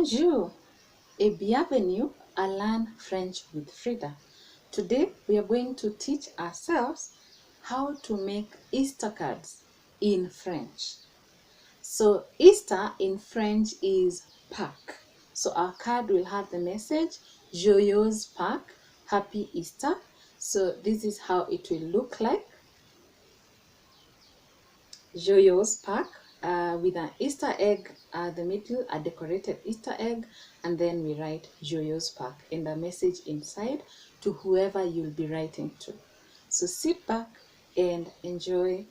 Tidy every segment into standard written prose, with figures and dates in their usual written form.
Bonjour et bienvenue à Learn French with Frida. Today we are going to teach ourselves how to make Easter cards in French. So Easter in French is Paques. So our card will have the message Joyeuses Paques, Happy Easter. So this is how it will look like. Joyeuses Paques with an Easter egg at the middle, a decorated Easter egg, and then we write Joyeuses Paques and a message inside to whoever you'll be writing to. So sit back and enjoy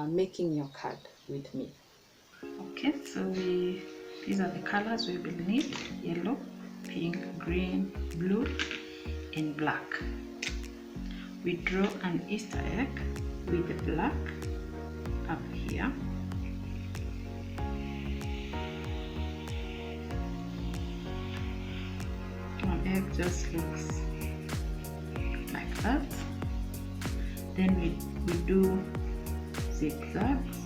making your card with me. Okay, so these are the colors we will need: yellow, pink, green, blue, and black. We draw an Easter egg with the black up here. An egg just looks like that. Then we do zigzags.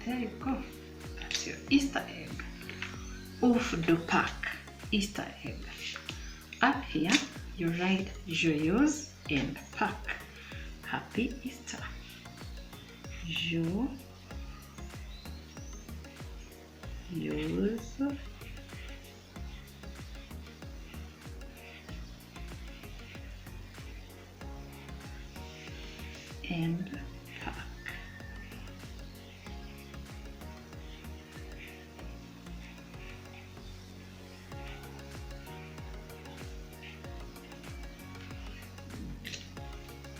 There you go. That's your Easter egg. Ouf de Pâques, Easter egg. Up here, you write Joyeuses and Pâques. Happy Easter. Joyeuses and Pâques.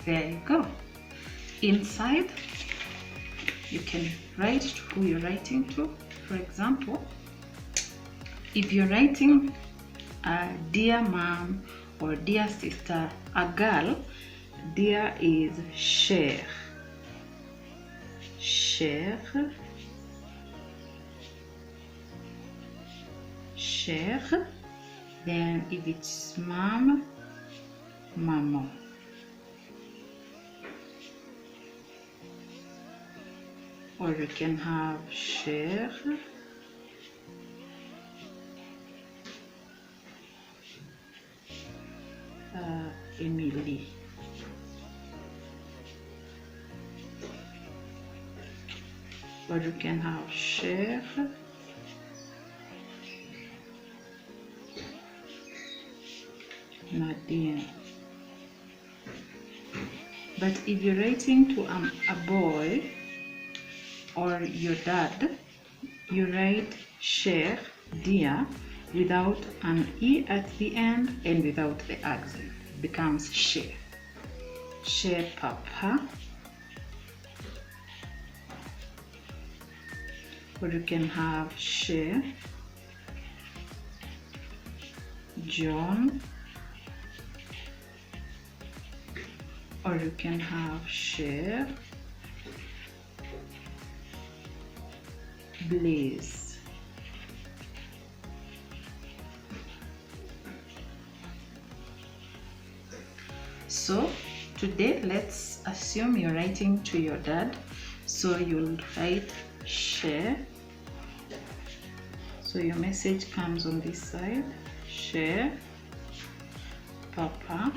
There you go. Inside, you can write who you're writing to. For example, if you're writing a dear mom or dear sister, a girl, dear is cher. Cher. Cher. Then if it's mom, maman. Or you can have cher, Emily. Or you can have cher, Nadine. But if you're writing to a boy or your dad, you write cher, dear, without an E at the end and without the accent. It becomes cher. Cher papa. Or you can have cher John. or you can have cher, blaze. So today let's assume you're writing to your dad, so you'll write cher. So your message comes on this side, cher papa,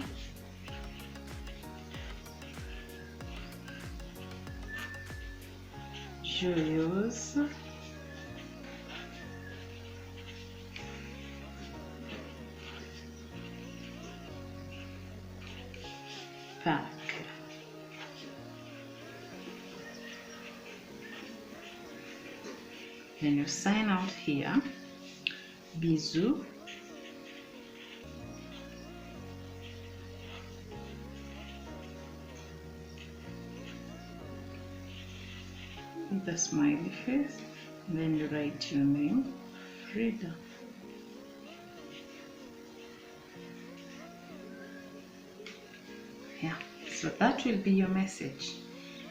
joyeuse Paques. Then you sign out here, bisous. With a smiley face, and then you write your name, Frida. Yeah, so that will be your message,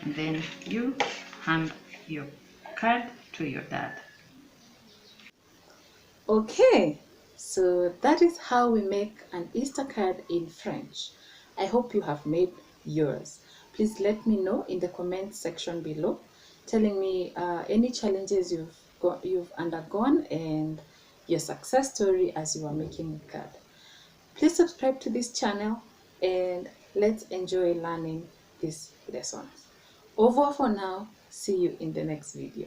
and then you hand your card to your dad. Okay, so that is how we make an Easter card in French. I hope you have made yours. Please let me know in the comment section below, telling me any challenges you've undergone and your success story as you are making a card. Please subscribe to this channel and let's enjoy learning these lessons. Au revoir for now. See you in the next video.